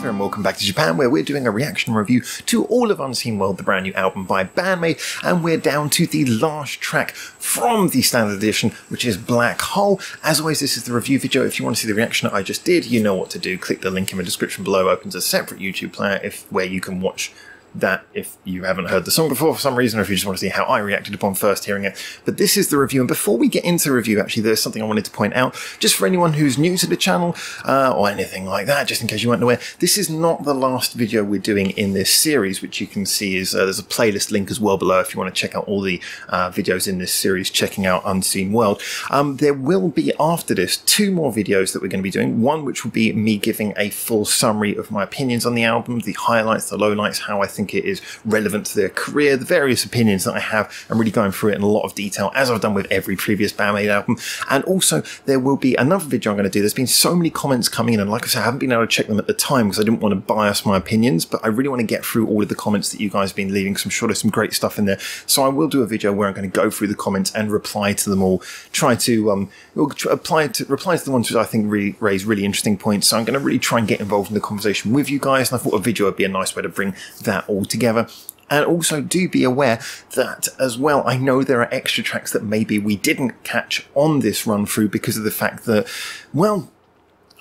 there and welcome back to Japan, where we're doing a reaction review to all of Unseen World, the brand new album by Band-Maid, and we're down to the last track from the standard edition, which is Black Hole. As always, this is the review video. If you want to see the reaction that I just did, you know what to do. Click the link in the description below. Opens a separate YouTube player where you can watch that if you haven't heard the song before for some reason, or if you just want to see how I reacted upon first hearing it. But this is the review, and before we get into the review, actually, there's something I wanted to point out, just for anyone who's new to the channel, or anything like that, just in case you weren't aware. This is not the last video we're doing in this series, which you can see is, there's a playlist link as well below if you want to check out all the videos in this series, checking out Unseen World. There will be, after this, 2 more videos that we're going to be doing. One which will be me giving a full summary of my opinions on the album, the highlights, the lowlights, how I think it is relevant to their career, the various opinions that I have, and really going through it in a lot of detail, as I've done with every previous Band-Maid album. And also, there will be another video I'm going to do. There's been so many comments coming in, and like I said, I haven't been able to check them at the time because I didn't want to bias my opinions, but I really want to get through all of the comments that you guys have been leaving, because I'm sure there's some great stuff in there. So I will do a video where I'm going to go through the comments and reply to them all, try to reply to the ones that I think really raise really interesting points. So I'm going to really try and get involved in the conversation with you guys, and I thought a video would be a nice way to bring that all together. And also do be aware that as well, I know there are extra tracks that maybe we didn't catch on this run through because of the fact that, well,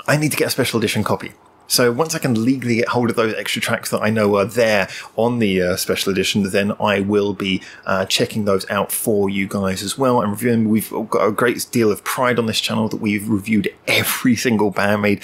I need to get a special edition copy. So once I can legally get hold of those extra tracks that I know are there on the special edition, then I will be checking those out for you guys as well and reviewing. We've got a great deal of pride on this channel that we've reviewed every single Band-Maid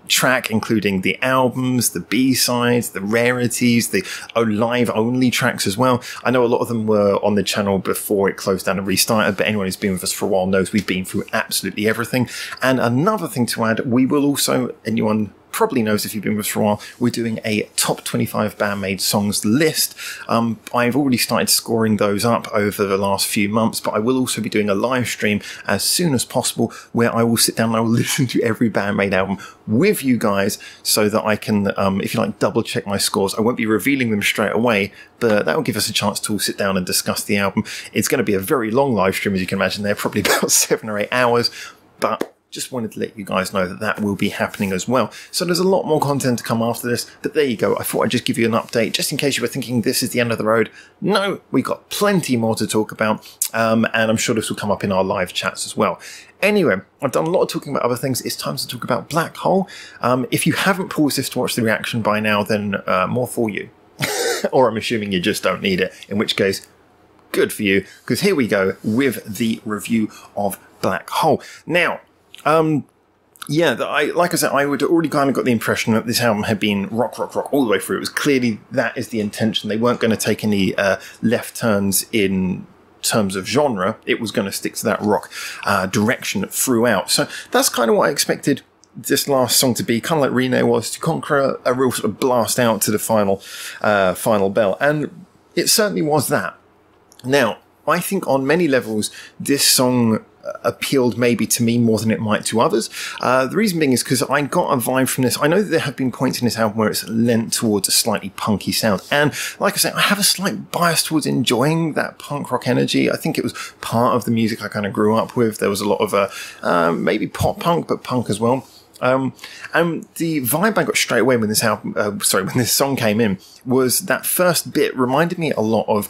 track, including the albums, the B-sides, the rarities, the live-only tracks as well. I know a lot of them were on the channel before it closed down and restarted, but anyone who's been with us for a while knows we've been through absolutely everything. And another thing to add, we will also, anyone probably knows if you've been with us for a while, we're doing a top 25 Band-Maid songs list. I've already started scoring those up over the last few months, but I will also be doing a live stream as soon as possible where I will sit down and I will listen to every Band-Maid album with you guys so that I can, if you like, double check my scores. I won't be revealing them straight away, but that will give us a chance to all sit down and discuss the album. It's going to be a very long live stream, as you can imagine. They're probably about 7 or 8 hours, but just wanted to let you guys know that that will be happening as well. So there's a lot more content to come after this, but there you go. I thought I'd just give you an update, just in case you were thinking this is the end of the road. No, we got plenty more to talk about, and I'm sure this will come up in our live chats as well. Anyway, I've done a lot of talking about other things. It's time to talk about Black Hole. If you haven't paused this to watch the reaction by now, then more for you. Or I'm assuming you just don't need it, in which case, good for you, because here we go with the review of Black Hole. Now, yeah, like I said, I would already kind of got the impression that this album had been rock all the way through. It was clearly that is the intention. They weren't going to take any left turns in terms of genre. It was going to stick to that rock direction throughout. So that's kind of what I expected this last song to be, kind of like Rene was, to conquer a real sort of blast out to the final bell. And it certainly was that. Now, I think on many levels, this song appealed maybe to me more than it might to others. The reason being is because I got a vibe from this. I know that there have been points in this album where it's lent towards a slightly punky sound, and like I said, I have a slight bias towards enjoying that punk rock energy. I think it was part of the music I kind of grew up with. There was a lot of maybe pop punk, but punk as well. And the vibe I got straight away when this album, when this song came in, was that first bit reminded me a lot of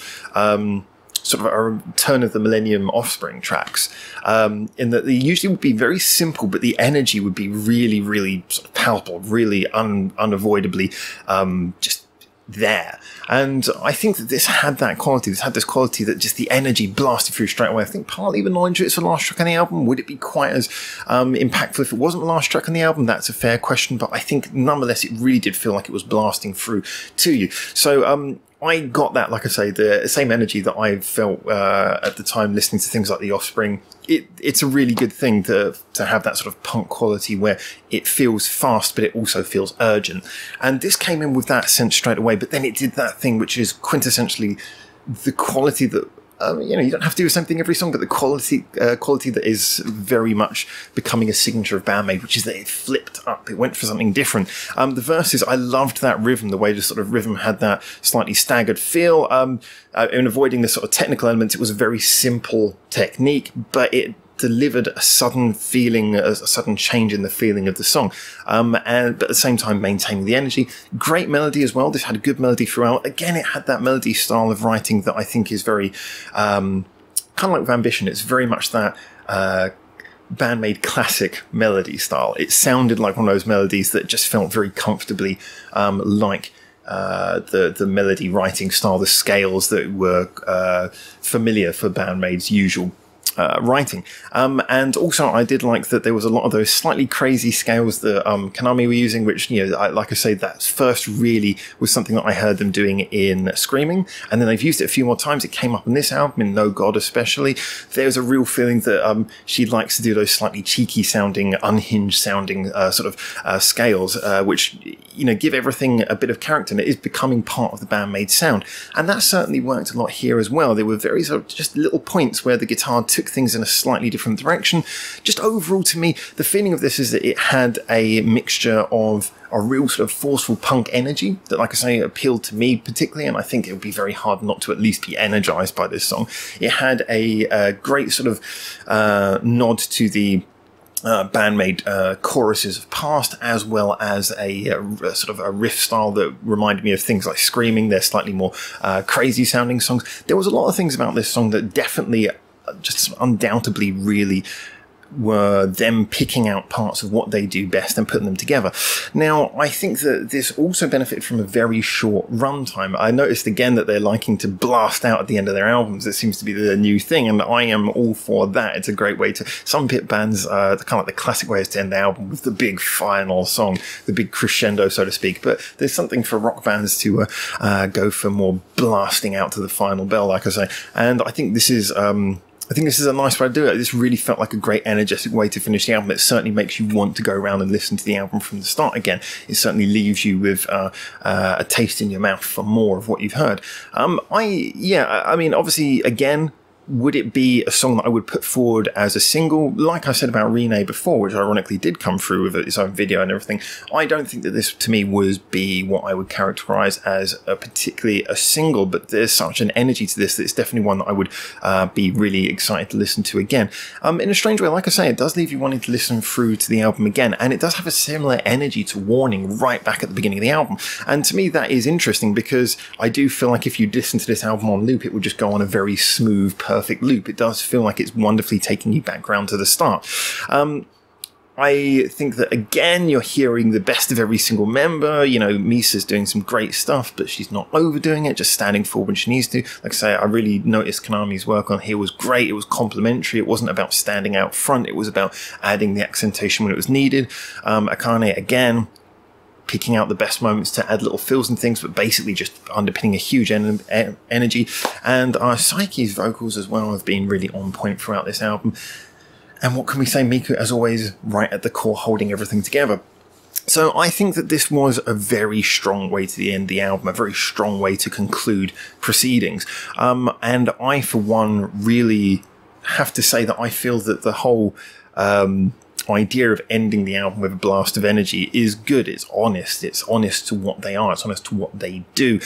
sort of a turn of the millennium Offspring tracks, in that they usually would be very simple, but the energy would be really, really sort of palpable, really unavoidably just there. And I think that this had that quality. This had this quality that just the energy blasted through straight away. I think partly the knowledge it's the last track on the album. Would it be quite as impactful if it wasn't the last track on the album? That's a fair question, but I think nonetheless it really did feel like it was blasting through to you. So I got that, like I say, the same energy that I felt at the time listening to things like The Offspring. It's a really good thing to have that sort of punk quality where it feels fast, but it also feels urgent. And this came in with that sense straight away, but then it did that thing which is quintessentially the quality that you know, you don't have to do the same thing every song, but the quality that is very much becoming a signature of Band-Maid, which is that it flipped up. It went for something different. The verses, I loved that rhythm, the way the sort of rhythm had that slightly staggered feel. In avoiding the sort of technical elements, it was a very simple technique, but it delivered a sudden feeling, a sudden change in the feeling of the song, but at the same time maintaining the energy. Great melody as well. This had a good melody throughout. Again, it had that melody style of writing that I think is very kind of like with Ambition. It's very much that Band-Maid classic melody style. It sounded like one of those melodies that just felt very comfortably like the melody writing style, the scales that were familiar for Band-Maid's usual writing. And also I did like that there was a lot of those slightly crazy scales that Konami were using, which, you know, like I say, that first really was something that I heard them doing in Screaming, and then they've used it a few more times. It came up in this album, in No God especially. There's a real feeling that she likes to do those slightly cheeky sounding, unhinged sounding sort of scales, which, you know, give everything a bit of character, and it is becoming part of the Band-Maid sound. And that certainly worked a lot here as well. There were very sort of just little points where the guitar took things in a slightly different direction. Just overall, to me, the feeling of this is that it had a mixture of a real sort of forceful punk energy that, like I say, appealed to me particularly, and I think it would be very hard not to at least be energized by this song. It had a great sort of nod to the Band-Maid choruses of past, as well as a sort of a riff style that reminded me of things like Screaming. They're slightly more crazy sounding songs. There was a lot of things about this song that definitely just undoubtedly really were them picking out parts of what they do best and putting them together. Now, I think that this also benefited from a very short runtime. I noticed again that they're liking to blast out at the end of their albums. It seems to be the new thing, and I am all for that. It's a great way to, some pit bands, kind of like the classic way is to end the album with the big final song, the big crescendo, so to speak. But there's something for rock bands to go for more blasting out to the final bell, like I say. And I think this is a nice way to do it. This really felt like a great energetic way to finish the album. It certainly makes you want to go around and listen to the album from the start again. It certainly leaves you with a taste in your mouth for more of what you've heard. I mean, obviously, again, would it be a song that I would put forward as a single? Like I said about Renee before, which ironically did come through with its own video and everything, I don't think that this, to me, be what I would characterize as particularly a single, but there's such an energy to this that it's definitely one that I would be really excited to listen to again. In a strange way, like I say, it does leave you wanting to listen through to the album again, and it does have a similar energy to Warning right back at the beginning of the album. And to me, that is interesting, because I do feel like if you listen to this album on loop, it would just go on a very smooth, perfect loop. It does feel like it's wonderfully taking you back round to the start. I think that, again, you're hearing the best of every single member. You know, Misa's doing some great stuff, but she's not overdoing it, just standing forward when she needs to. Like I say, I really noticed Konami's work on here was great. It was complimentary. It wasn't about standing out front. It was about adding the accentation when it was needed. Akane, again, picking out the best moments to add little fills and things, but basically just underpinning a huge energy. And Psyche's vocals as well have been really on point throughout this album. And what can we say? Miku, as always, right at the core, holding everything together. So I think that this was a very strong way to end the album, a very strong way to conclude proceedings. And I, for one, really have to say that I feel that the whole idea of ending the album with a blast of energy is good. It's honest. It's honest to what they are. It's honest to what they do.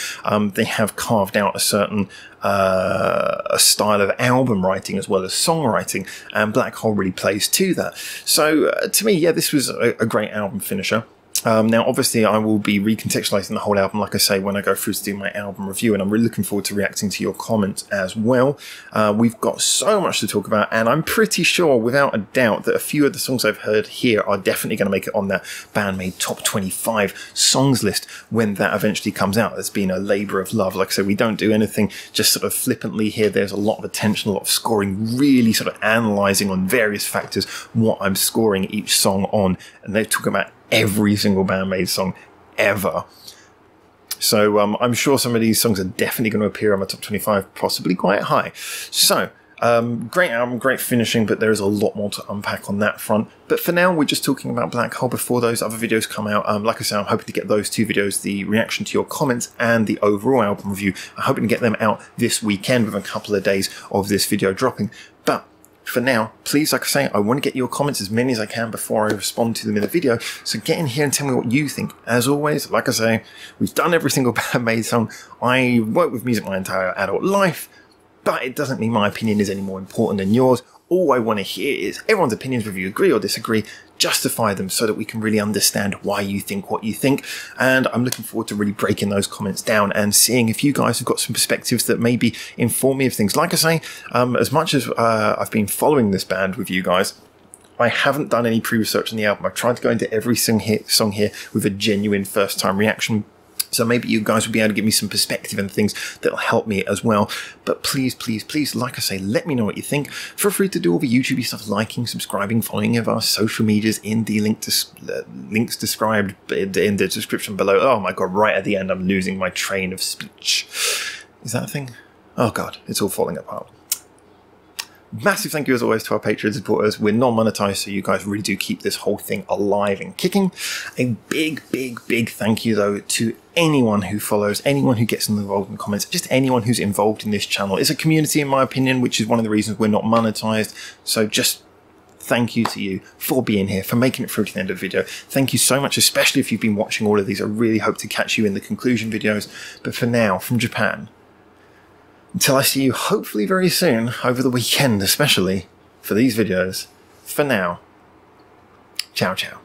They have carved out a certain a style of album writing as well as songwriting, and Black Hole really plays to that. So to me, yeah, this was a great album finisher. Now, obviously, I will be recontextualizing the whole album, like I say, when I go through to do my album review, and I'm really looking forward to reacting to your comments as well. We've got so much to talk about, and I'm pretty sure, without a doubt, that a few of the songs I've heard here are definitely going to make it on that Band-Maid Top 25 songs list when that eventually comes out. It's been a labour of love. Like I said, we don't do anything just sort of flippantly here. There's a lot of attention, a lot of scoring, really sort of analysing on various factors what I'm scoring each song on, and they're talking about every single Band-Maid song ever. So I'm sure some of these songs are definitely going to appear on my top 25, possibly quite high. So great album, great finishing, but there is a lot more to unpack on that front. But for now, we're just talking about Black Hole before those other videos come out. Like I said, I'm hoping to get those two videos, the reaction to your comments and the overall album review. I'm hoping to get them out this weekend with a couple of days of this video dropping. But for now, please, like I say, I want to get your comments, as many as I can, before I respond to them in the video. So get in here and tell me what you think. As always, like I say, we've done every single Band-Maid song. I work with music my entire adult life, but it doesn't mean my opinion is any more important than yours. All I want to hear is everyone's opinions, whether you agree or disagree. Justify them so that we can really understand why you think what you think. And I'm looking forward to really breaking those comments down and seeing if you guys have got some perspectives that maybe inform me of things. Like I say, as much as I've been following this band with you guys, I haven't done any pre-research on the album. I've tried to go into every song here with a genuine first-time reaction. So maybe you guys will be able to give me some perspective and things that'll help me as well. But please, please, please, like I say, let me know what you think. Feel free to do all the YouTube stuff, liking, subscribing, following of our social medias in the links described in the description below. Oh my God, right at the end, I'm losing my train of speech. Is that a thing? Oh God, it's all falling apart. Massive thank you as always to our Patreon supporters. We're non-monetized, so you guys really do keep this whole thing alive and kicking. A big, big, big thank you though to anyone who follows, anyone who gets involved in the comments, just anyone who's involved in this channel. It's a community in my opinion, which is one of the reasons we're not monetized. So just thank you to you for being here, for making it through to the end of the video. Thank you so much, especially if you've been watching all of these. I really hope to catch you in the conclusion videos. But for now, from Japan, until I see you hopefully very soon, over the weekend especially, for these videos, for now, ciao ciao.